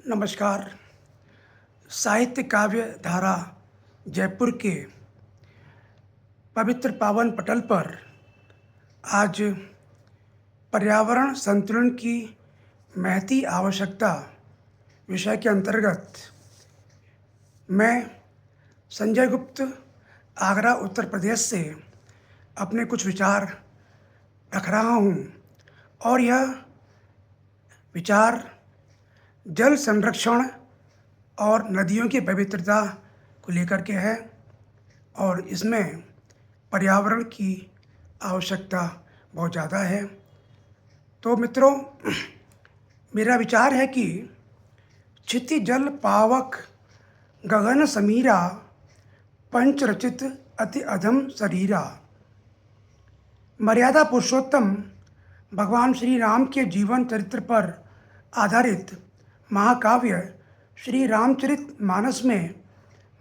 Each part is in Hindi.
नमस्कार। साहित्य काव्य धारा जयपुर के पवित्र पावन पटल पर आज पर्यावरण संतुलन की महती आवश्यकता विषय के अंतर्गत मैं संजय गुप्त आगरा उत्तर प्रदेश से अपने कुछ विचार रख रहा हूँ और यह विचार जल संरक्षण और नदियों की पवित्रता को लेकर के है और इसमें पर्यावरण की आवश्यकता बहुत ज़्यादा है। तो मित्रों, मेरा विचार है कि क्षिति जल पावक गगन समीरा पंच रचित अति अधम शरीरा। मर्यादा पुरुषोत्तम भगवान श्री राम के जीवन चरित्र पर आधारित महाकाव्य श्री रामचरित मानस में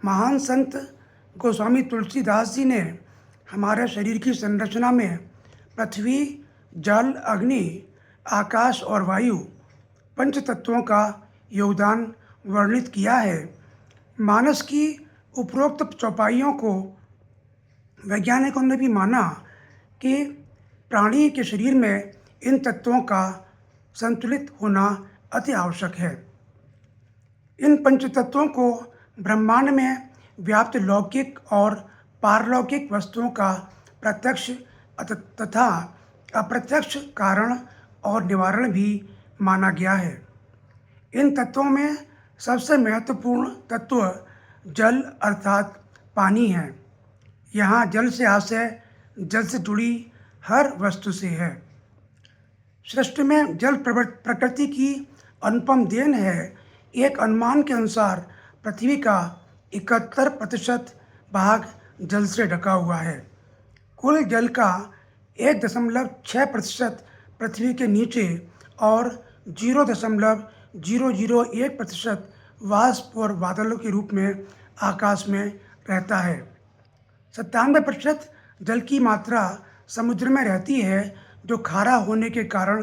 महान संत गोस्वामी तुलसीदास जी ने हमारे शरीर की संरचना में पृथ्वी, जल, अग्नि, आकाश और वायु पंच तत्वों का योगदान वर्णित किया है। मानस की उपरोक्त चौपाइयों को वैज्ञानिकों ने भी माना कि प्राणी के शरीर में इन तत्वों का संतुलित होना अति आवश्यक है। इन पंचतत्वों को ब्रह्मांड में व्याप्त लौकिक और पारलौकिक वस्तुओं का प्रत्यक्ष तथा अप्रत्यक्ष कारण और निवारण भी माना गया है। इन तत्वों में सबसे महत्वपूर्ण तत्व जल अर्थात पानी है। यहाँ जल से आशय जल से जुड़ी हर वस्तु से है। सृष्टि में जल प्रकृति की अनुपम देन है। एक अनुमान के अनुसार पृथ्वी का 71% भाग जल से ढका हुआ है। कुल जल का 1.6% पृथ्वी के नीचे और 0.001% वाष्प और बादलों के रूप में आकाश में रहता है। 97% जल की मात्रा समुद्र में रहती है, जो खारा होने के कारण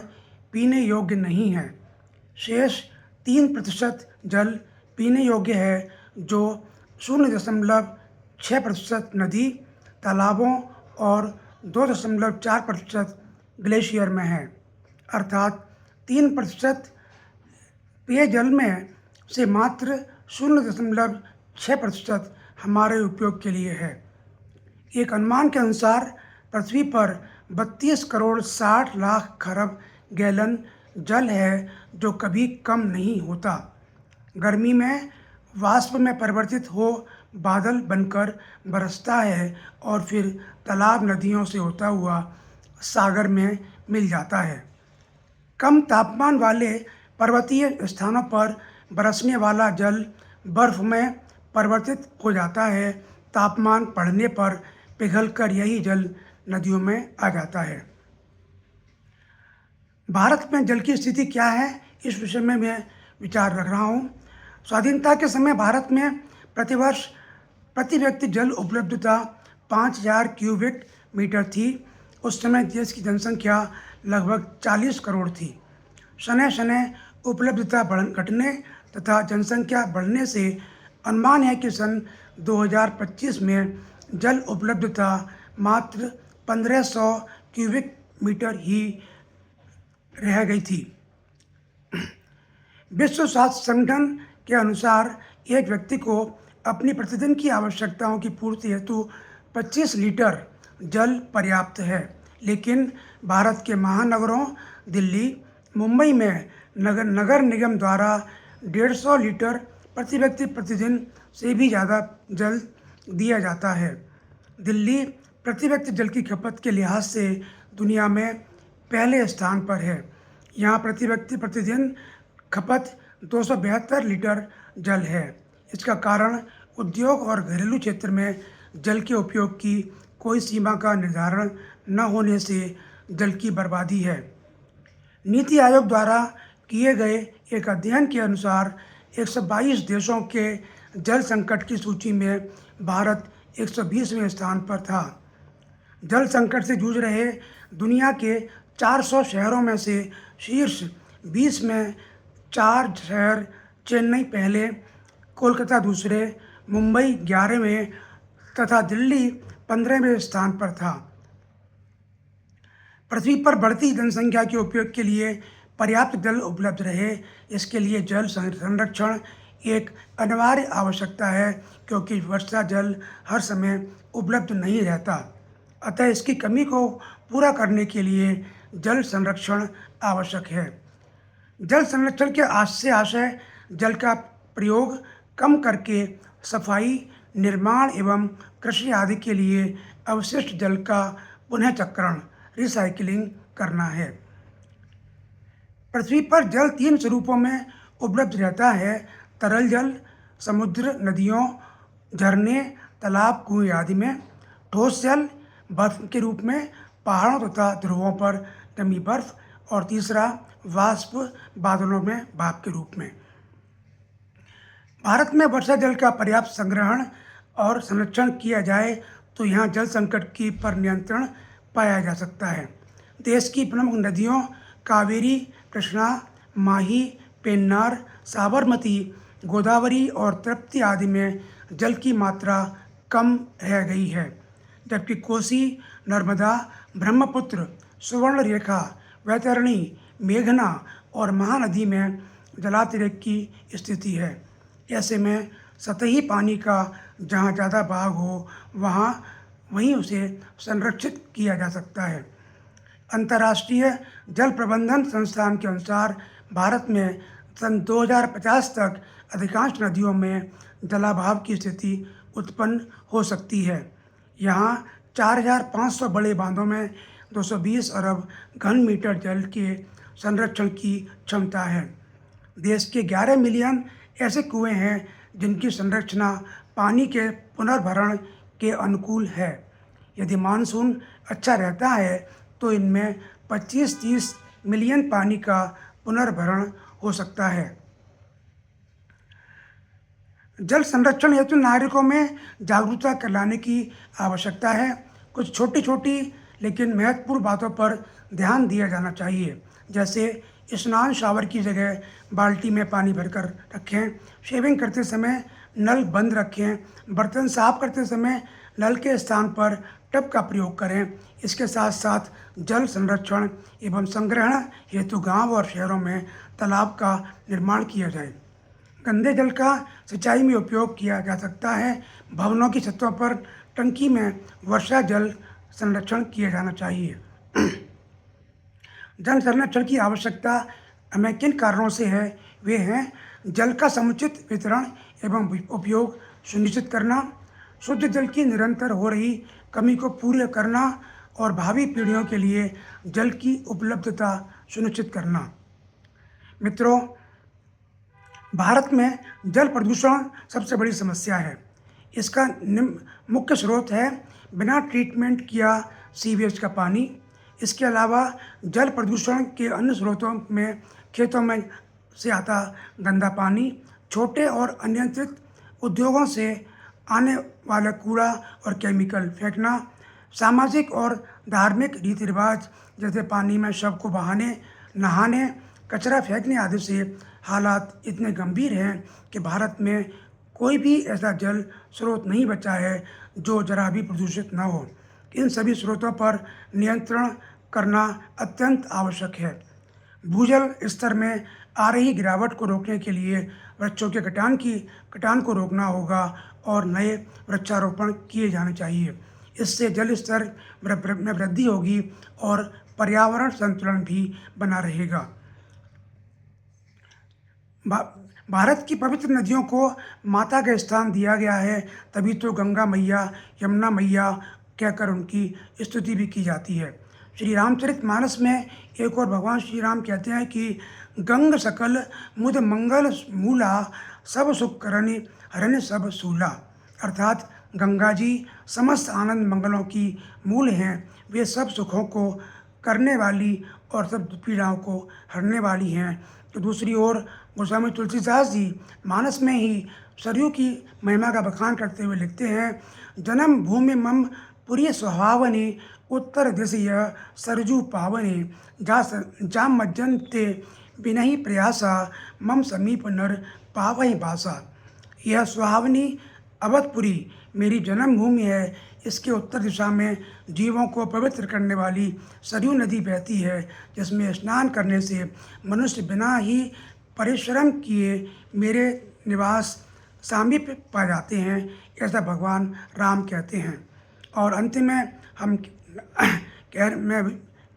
पीने योग्य नहीं है। शेष 3% जल पीने योग्य है, जो 0.6% नदी, तालाबों और 2.4% ग्लेशियर में है। अर्थात 3% पेयजल में से मात्र 0.6% हमारे उपयोग के लिए है। एक अनुमान के अनुसार पृथ्वी पर 32 करोड़ 60 लाख खरब गैलन जल है, जो कभी कम नहीं होता। गर्मी में वाष्प में परिवर्तित हो बादल बनकर बरसता है और फिर तालाब नदियों से होता हुआ सागर में मिल जाता है। कम तापमान वाले पर्वतीय स्थानों पर बरसने वाला जल बर्फ में परिवर्तित हो जाता है। तापमान बढ़ने पर पिघलकर यही जल नदियों में आ जाता है। भारत में जल की स्थिति क्या है, इस विषय में मैं विचार रख रहा हूँ। स्वाधीनता के समय भारत में प्रतिवर्ष प्रति व्यक्ति जल उपलब्धता 5000 क्यूबिक मीटर थी। उस समय देश की जनसंख्या लगभग 40 करोड़ थी। शनय शनय उपलब्धता घटने तथा जनसंख्या बढ़ने से अनुमान है कि सन 2025 में जल उपलब्धता मात्र 1500 क्यूबिक मीटर ही रह गई थी। विश्व स्वास्थ्य संगठन के अनुसार एक व्यक्ति को अपनी प्रतिदिन की आवश्यकताओं की पूर्ति हेतु 25 लीटर जल पर्याप्त है, लेकिन भारत के महानगरों दिल्ली, मुंबई में नगर निगम द्वारा 150 लीटर प्रति व्यक्ति प्रतिदिन से भी ज़्यादा जल दिया जाता है। दिल्ली प्रति व्यक्ति जल की खपत के लिहाज से दुनिया में पहले स्थान पर है। यहाँ प्रति व्यक्ति प्रतिदिन खपत 272 लीटर जल है। इसका कारण उद्योग और घरेलू क्षेत्र में जल के उपयोग की कोई सीमा का निर्धारण न होने से जल की बर्बादी है। नीति आयोग द्वारा किए गए एक अध्ययन के अनुसार 122 देशों के जल संकट की सूची में भारत 120वें स्थान पर था। जल संकट से जूझ रहे दुनिया के 400 शहरों में से शीर्ष 20 में 4 शहर चेन्नई पहले, कोलकाता दूसरे, मुंबई 11वें तथा दिल्ली 15वें स्थान पर था। पृथ्वी पर बढ़ती जनसंख्या के उपयोग के लिए पर्याप्त जल उपलब्ध रहे, इसके लिए जल संरक्षण एक अनिवार्य आवश्यकता है, क्योंकि वर्षा जल हर समय उपलब्ध नहीं रहता। अतः इसकी कमी को पूरा करने के लिए जल संरक्षण आवश्यक है। जल संरक्षण के आशय जल का प्रयोग कम करके सफाई, निर्माण एवं कृषि आदि के लिए अवशिष्ट जल का पुनःचक्रण, रिसाइकलिंग करना है। पृथ्वी पर जल 3 स्वरूपों में उपलब्ध रहता है: तरल जल समुद्र, नदियों, झरने, तालाब, कुएं आदि में; ठोस जल बर्फ के रूप में पहाड़ों तथा ध्रुवों पर जमी बर्फ; और तीसरा वाष्प बादलों में भाप के रूप में। भारत में वर्षा जल का पर्याप्त संग्रहण और संरक्षण किया जाए तो यहाँ जल संकट की पर नियंत्रण पाया जा सकता है। देश की प्रमुख नदियों कावेरी, कृष्णा, माही, पेन्नार, साबरमती, गोदावरी और तृप्ति आदि में जल की मात्रा कम रह गई है, जबकि कोसी, नर्मदा, ब्रह्मपुत्र, सुवर्णरेखा, वैतरणी, मेघना और महानदी में जलातिरेक की स्थिति है। ऐसे में सतही पानी का जहाँ ज़्यादा बहाव हो वहीं उसे संरक्षित किया जा सकता है। अंतर्राष्ट्रीय जल प्रबंधन संस्थान के अनुसार भारत में सन 2050 तक अधिकांश नदियों में जलाभाव की स्थिति उत्पन्न हो सकती है। यहाँ 4,500 बड़े बांधों में 220 अरब घन मीटर जल के संरक्षण की क्षमता है। देश के 11 मिलियन ऐसे कुएं हैं जिनकी संरचना पानी के पुनर्भरण के अनुकूल है। यदि मानसून अच्छा रहता है तो इनमें 25-30 मिलियन पानी का पुनर्भरण हो सकता है। जल संरक्षण हेतु नागरिकों में जागरूकता लाने की आवश्यकता है। कुछ छोटी छोटी लेकिन महत्वपूर्ण बातों पर ध्यान दिया जाना चाहिए, जैसे स्नान शावर की जगह बाल्टी में पानी भरकर रखें, शेविंग करते समय नल बंद रखें, बर्तन साफ करते समय नल के स्थान पर टब का प्रयोग करें। इसके साथ साथ जल संरक्षण एवं संग्रहण हेतु गांव और शहरों में तालाब का निर्माण किया जाए। गंदे जल का सिंचाई में उपयोग किया जा सकता है। भवनों की छतों पर टंकी में वर्षा जल संरक्षण किया जाना चाहिए। जल संरक्षण की आवश्यकता हमें किन कारणों से है? वे हैं जल का समुचित वितरण एवं उपयोग सुनिश्चित करना, शुद्ध जल की निरंतर हो रही कमी को पूरा करना और भावी पीढ़ियों के लिए जल की उपलब्धता सुनिश्चित करना। मित्रों, भारत में जल प्रदूषण सबसे बड़ी समस्या है। इसका मुख्य स्रोत है बिना ट्रीटमेंट किया सीवेज का पानी। इसके अलावा जल प्रदूषण के अन्य स्रोतों में खेतों में से आता गंदा पानी, छोटे और अनियंत्रित उद्योगों से आने वाला कूड़ा और केमिकल फेंकना, सामाजिक और धार्मिक रीति रिवाज जैसे पानी में शव को बहाने, नहाने, कचरा फेंकने आदि से हालात इतने गंभीर हैं कि भारत में कोई भी ऐसा जल स्रोत नहीं बचा है जो जरा भी प्रदूषित न हो। इन सभी स्रोतों पर नियंत्रण करना अत्यंत आवश्यक है। भूजल स्तर में आ रही गिरावट को रोकने के लिए वृक्षों के कटान को रोकना होगा और नए वृक्षारोपण किए जाने चाहिए। इससे जल स्तर में वृद्धि होगी और पर्यावरण संतुलन भी बना रहेगा। भारत की पवित्र नदियों को माता का स्थान दिया गया है, तभी तो गंगा मैया, यमुना मैया कहकर उनकी स्तुति भी की जाती है। श्री रामचरितमानस में एक और भगवान श्री राम कहते हैं कि गंग सकल मुद मंगल मूला, सब सुख करनि हरनि सब सूला। अर्थात गंगा जी समस्त आनंद मंगलों की मूल हैं। वे सब सुखों को करने वाली और सब पीड़ाओं को हरने वाली हैं। तो दूसरी ओर गोस्वामी तुलसीदास जी मानस में ही सरयू की महिमा का बखान करते हुए लिखते हैं, जन्म भूमि मम पुरी सुहावनी, उत्तर दिश यह सरजू पावनी, जा मज्जन ते बिनहि प्रयासा मम समीप नर पावहि बासा। यह सुहावनी अवधपुरी मेरी जन्मभूमि है। इसके उत्तर दिशा में जीवों को पवित्र करने वाली सरयू नदी बहती है, जिसमें स्नान करने से मनुष्य बिना ही परिश्रम किए मेरे निवास सामीप्य पा जाते हैं, ऐसा भगवान राम कहते हैं। और अंत में मैं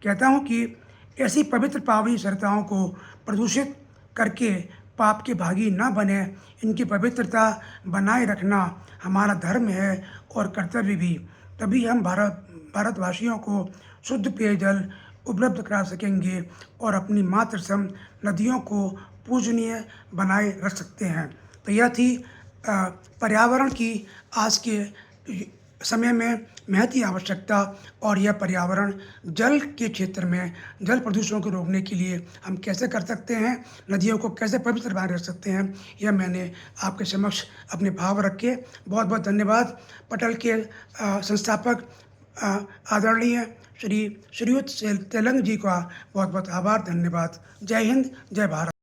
कहता हूँ कि ऐसी पवित्र पावनी सरिताओं को प्रदूषित करके पाप के भागी न बने, इनकी पवित्रता बनाए रखना हमारा धर्म है और कर्तव्य भी। तभी हम भारतवासियों को शुद्ध पेयजल उपलब्ध करा सकेंगे और अपनी मातृसम नदियों को पूजनीय बनाए रख सकते हैं। तो यह थी पर्यावरण की आज के समय में महती आवश्यकता। और यह पर्यावरण जल के क्षेत्र में जल प्रदूषण को रोकने के लिए हम कैसे कर सकते हैं, नदियों को कैसे पवित्र बनाए रख सकते हैं, यह मैंने आपके समक्ष अपने भाव रखे। बहुत बहुत धन्यवाद। पटल के संस्थापक आदरणीय श्रीयुत तेलंग जी का बहुत बहुत आभार, धन्यवाद। जय हिंद, जय भारत।